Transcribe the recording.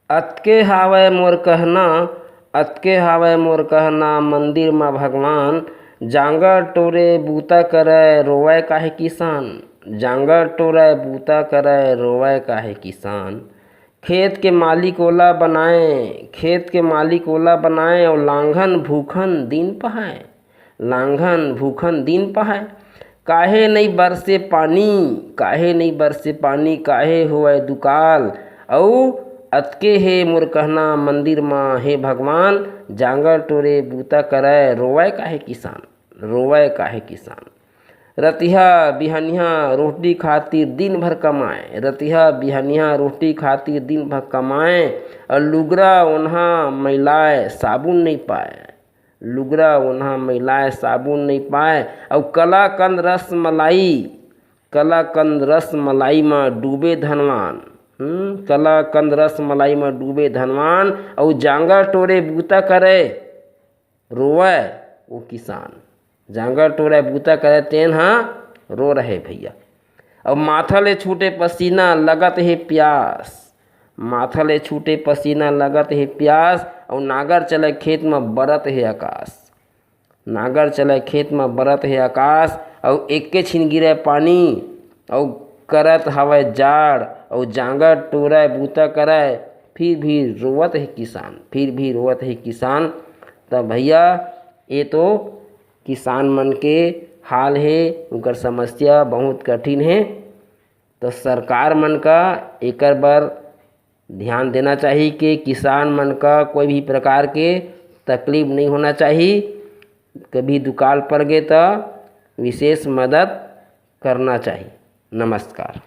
अतके हावय मोर कहना, अतके हावय मोर कहना, मंदिर म भगवान जांगर टोरे बूता करय रोवय काहे किसान। जांगर टोरय बूता करय रोवय काहे किसान। खेत के मालिक ओला बनाए, खेत के मालिक ओला बनाए और लांघन भूखन दिन पहाय, लांघन भूखन दिन पहाय। काहे नहीं बरसे पानी, काहे नहीं बरसे पानी, काहे होवय दुकाल। अउ अतके हे मोर कहना, मंदिर म हे भगवान जांगर टोरे बूता करय रोवय काहे किसान, रोवय काहे किसान। रतिहा बिहनिया रोटी खातिर दिन भर कमाए, रतिहा बिहनिया रोटी खातिर दिन भर कमाए और लुगरा ओन्हा मैलाए साबुन नहीं पाए, लुगरा ओन्हा मैलाए साबुन नहीं पाए। और कलाकंद रस मलाई, कलाकंद रस मलाई में डूबे धनवान, कलाकंद रस मलाई में डूबे धनवान। और जांगर टोरे बूता करे रोवय वो किसान, जांगर टोरे बूता करे तेन हाँ रो रहे भैया। और माथा ले छूटे पसीना लगत है प्यास, माथा ले छूटे पसीना लगत है प्यास। और नागर चले खेत में बरत है आकाश, नागर चले खेत में बरत है आकाश। और एके छिन गिरे पानी और करत हवय जाड़। और जांगर टोरे बूता करे फिर भी रोवत है किसान, फिर भी रोवत है किसान। तब भैया ये तो किसान मन के हाल है, उनकर समस्या बहुत कठिन है। तो सरकार मन का एकर बर ध्यान देना चाहिए कि किसान मन का कोई भी प्रकार के तकलीफ नहीं होना चाहिए। कभी दुकाल पड़ गए तो विशेष मदद करना चाहिए। नमस्कार।